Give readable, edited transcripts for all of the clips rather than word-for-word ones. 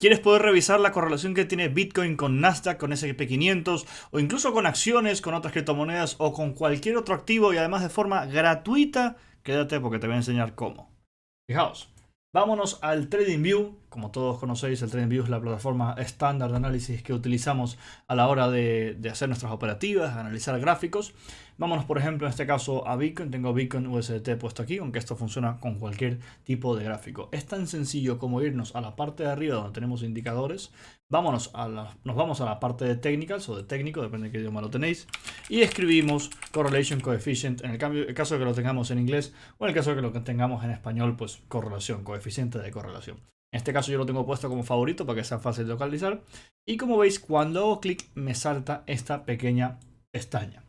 ¿Quieres poder revisar la correlación que tiene Bitcoin con Nasdaq, con S&P 500 o incluso con acciones, con otras criptomonedas o con cualquier otro activo y además de forma gratuita? Quédate porque te voy a enseñar cómo. Fijaos, vámonos al TradingView. Como todos conocéis, el TradingView es la plataforma estándar de análisis que utilizamos a la hora de hacer nuestras operativas, analizar gráficos. Vámonos, por ejemplo, en este caso a Bitcoin. Tengo Bitcoin USDT puesto aquí, aunque esto funciona con cualquier tipo de gráfico. Es tan sencillo como irnos a la parte de arriba donde tenemos indicadores. Nos vamos a la parte de technicals o de técnico, depende de qué idioma lo tenéis, y escribimos correlation coefficient en el caso de que lo tengamos en inglés, o en el caso de que lo tengamos en español, pues correlación, coeficiente de correlación. En este caso yo lo tengo puesto como favorito para que sea fácil de localizar. Y como veis, cuando hago clic me salta esta pequeña pestaña.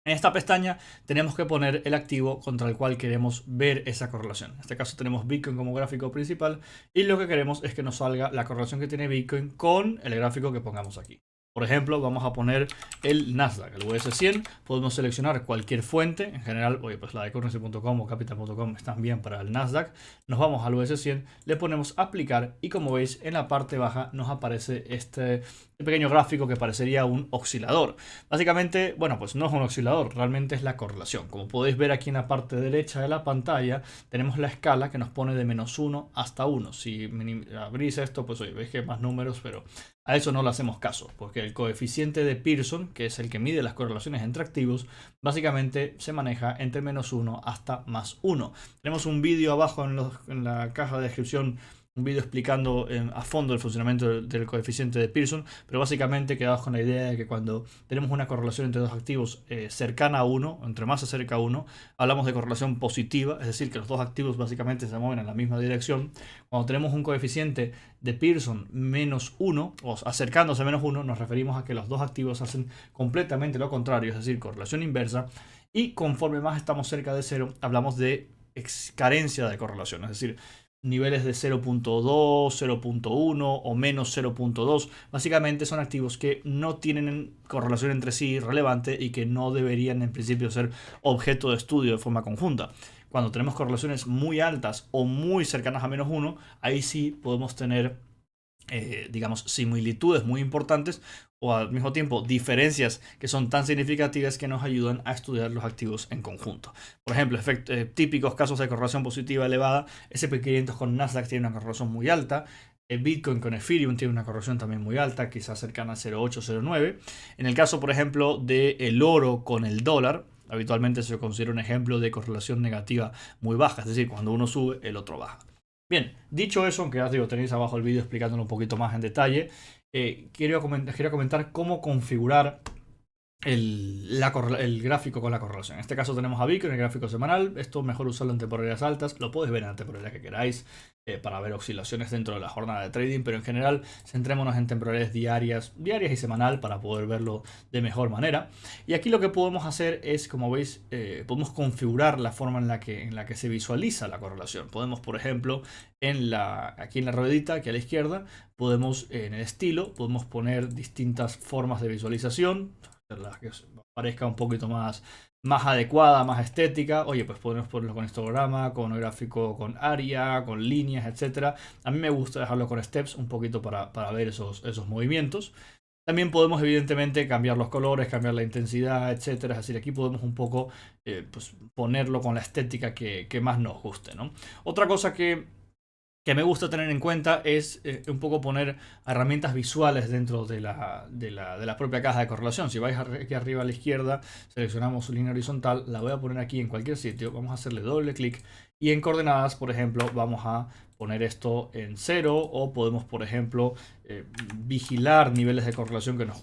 En esta pestaña tenemos que poner el activo contra el cual queremos ver esa correlación. En este caso tenemos Bitcoin como gráfico principal y lo que queremos es que nos salga la correlación que tiene Bitcoin con el gráfico que pongamos aquí. Por ejemplo, vamos a poner el Nasdaq, el US100. Podemos seleccionar cualquier fuente. En general, pues la de currency.com o capital.com están bien para el Nasdaq. Nos vamos al US100, le ponemos aplicar y como veis en la parte baja nos aparece este pequeño gráfico que parecería un oscilador. Básicamente, bueno, pues no es un oscilador, realmente es la correlación. Como podéis ver aquí en la parte derecha de la pantalla, tenemos la escala que nos pone de -1 hasta 1. Si abrís esto, pues oye, veis que hay más números, pero a eso no le hacemos caso, porque el coeficiente de Pearson, que es el que mide las correlaciones entre activos, básicamente se maneja entre -1 hasta +1. Tenemos un vídeo abajo en la caja de descripción, un vídeo explicando a fondo el funcionamiento del coeficiente de Pearson, pero básicamente quedamos con la idea de que cuando tenemos una correlación entre dos activos cercana a 1, entre más se acerca a 1, hablamos de correlación positiva, es decir, que los dos activos básicamente se mueven en la misma dirección. Cuando tenemos un coeficiente de Pearson -1 o acercándose a -1, nos referimos a que los dos activos hacen completamente lo contrario, es decir, correlación inversa, y conforme más estamos cerca de 0, hablamos de carencia de correlación, es decir, niveles de 0.2, 0.1 o menos 0.2. Básicamente son activos que no tienen correlación entre sí relevante y que no deberían en principio ser objeto de estudio de forma conjunta. Cuando tenemos correlaciones muy altas o muy cercanas a -1, ahí sí podemos tener digamos, similitudes muy importantes o al mismo tiempo diferencias que son tan significativas que nos ayudan a estudiar los activos en conjunto. Por ejemplo, típicos casos de correlación positiva elevada, S&P 500 con Nasdaq tiene una correlación muy alta, Bitcoin con Ethereum tiene una correlación también muy alta, quizás cercana a 0.8, 0.9. En el caso, por ejemplo, del oro con el dólar, habitualmente se considera un ejemplo de correlación negativa muy baja, es decir, cuando uno sube, el otro baja. Bien, dicho eso, aunque ya digo, tenéis abajo el vídeo explicándolo un poquito más en detalle, quería comentar cómo configurar el gráfico con la correlación. En este caso tenemos a Bitcoin, el gráfico semanal. Esto mejor usarlo en temporalidades altas. Lo podéis ver en la temporalidad que queráis para ver oscilaciones dentro de la jornada de trading, pero en general centrémonos en temporalidades diarias y semanal para poder verlo de mejor manera. Y aquí lo que podemos hacer es, como veis, podemos configurar la forma en la que se visualiza la correlación. Podemos, por ejemplo, aquí en la ruedita, aquí a la izquierda, podemos en el estilo, podemos poner distintas formas de visualización, la que os parezca un poquito más adecuada, más estética. Oye, pues podemos ponerlo con histograma, con gráfico, con área, con líneas, etcétera. A mí me gusta dejarlo con steps un poquito para ver esos movimientos. También podemos evidentemente cambiar los colores, cambiar la intensidad, etcétera. Es decir, aquí podemos un poco pues, ponerlo con la estética que más nos guste, ¿no? Otra cosa que me gusta tener en cuenta es un poco poner herramientas visuales dentro de la propia caja de correlación. Si vais aquí arriba a la izquierda, seleccionamos línea horizontal, la voy a poner aquí en cualquier sitio, vamos a hacerle doble clic y en coordenadas, por ejemplo, vamos a poner esto en 0 o podemos, por ejemplo, vigilar niveles de correlación que nos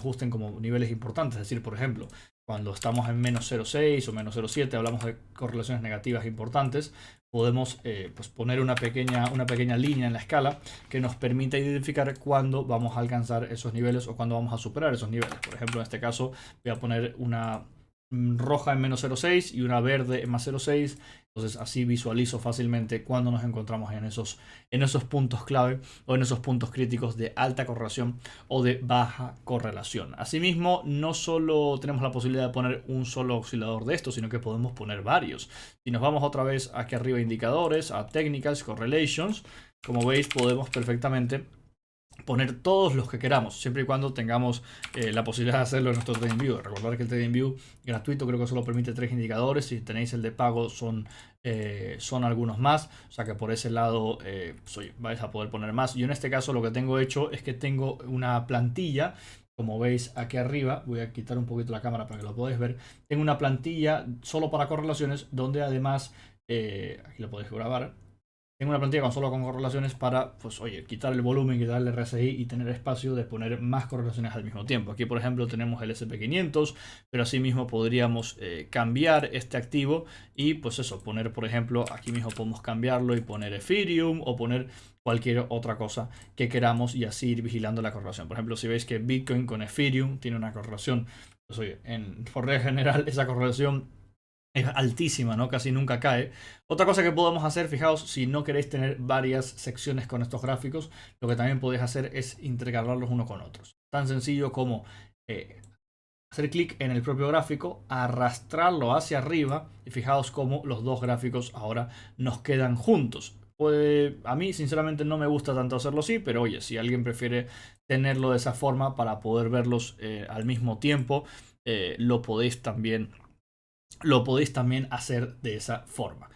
gusten como niveles importantes. Es decir, por ejemplo, cuando estamos en -0.6 o -0.7, hablamos de correlaciones negativas importantes, podemos pues poner una pequeña línea en la escala que nos permita identificar cuándo vamos a alcanzar esos niveles o cuándo vamos a superar esos niveles. Por ejemplo, en este caso voy a poner una roja en -0.6 y una verde en +0.6. Entonces así visualizo fácilmente cuando nos encontramos en esos puntos clave o en esos puntos críticos de alta correlación o de baja correlación. Asimismo, no solo tenemos la posibilidad de poner un solo oscilador de esto, sino que podemos poner varios. Si nos vamos otra vez aquí arriba a indicadores, a technicals, correlations, como veis, podemos perfectamente poner todos los que queramos, siempre y cuando tengamos la posibilidad de hacerlo en nuestro TradingView. Recordar que el TradingView gratuito creo que solo permite 3 indicadores. Si tenéis el de pago son algunos más, o sea que por ese lado vais a poder poner más. Yo en este caso lo que tengo hecho es que tengo una plantilla. Como veis aquí arriba, voy a quitar un poquito la cámara para que lo podáis ver. Tengo una plantilla solo para correlaciones, donde además, aquí lo podéis grabar, tengo una plantilla solo con correlaciones para, pues oye, quitar el volumen, quitar el RSI y tener espacio de poner más correlaciones al mismo tiempo. Aquí, por ejemplo, tenemos el SP500, pero asimismo podríamos cambiar este activo y, pues eso, poner, por ejemplo, aquí mismo podemos cambiarlo y poner Ethereum o poner cualquier otra cosa que queramos y así ir vigilando la correlación. Por ejemplo, si veis que Bitcoin con Ethereum tiene una correlación, pues oye, por regla general esa correlación es altísima, ¿no? Casi nunca cae. Otra cosa que podemos hacer, fijaos, si no queréis tener varias secciones con estos gráficos, lo que también podéis hacer es intercalarlos uno con otros. Tan sencillo como hacer clic en el propio gráfico, arrastrarlo hacia arriba y fijaos cómo los dos gráficos ahora nos quedan juntos. Pues a mí sinceramente no me gusta tanto hacerlo así, pero oye, si alguien prefiere tenerlo de esa forma para poder verlos al mismo tiempo, lo podéis también hacer de esa forma.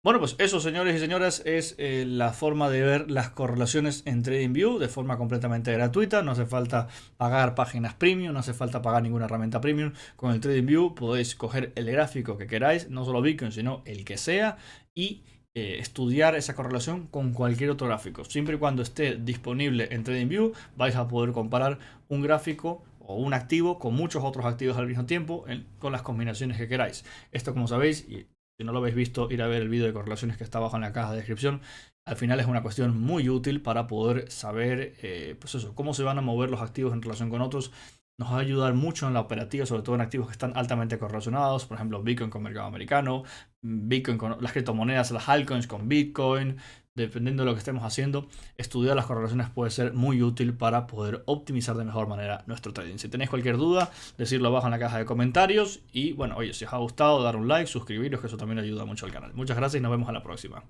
Bueno, pues eso, señores y señoras, es la forma de ver las correlaciones en TradingView de forma completamente gratuita. No hace falta pagar páginas premium, no hace falta pagar ninguna herramienta premium. Con el TradingView podéis coger el gráfico que queráis, no solo Bitcoin, sino el que sea, y estudiar esa correlación con cualquier otro gráfico. Siempre y cuando esté disponible en TradingView, vais a poder comparar un gráfico o un activo con muchos otros activos al mismo tiempo con las combinaciones que queráis. Esto, como sabéis, y si no lo habéis visto, ir a ver el vídeo de correlaciones que está abajo en la caja de descripción. Al final es una cuestión muy útil para poder saber pues eso, cómo se van a mover los activos en relación con otros. Nos va a ayudar mucho en la operativa, sobre todo en activos que están altamente correlacionados, por ejemplo Bitcoin con mercado americano, Bitcoin con las criptomonedas, las altcoins con Bitcoin. Dependiendo de lo que estemos haciendo, estudiar las correlaciones puede ser muy útil para poder optimizar de mejor manera nuestro trading. Si tenéis cualquier duda, decidlo abajo en la caja de comentarios. Y bueno, oye, si os ha gustado, dar un like, suscribiros, que eso también ayuda mucho al canal. Muchas gracias y nos vemos a la próxima.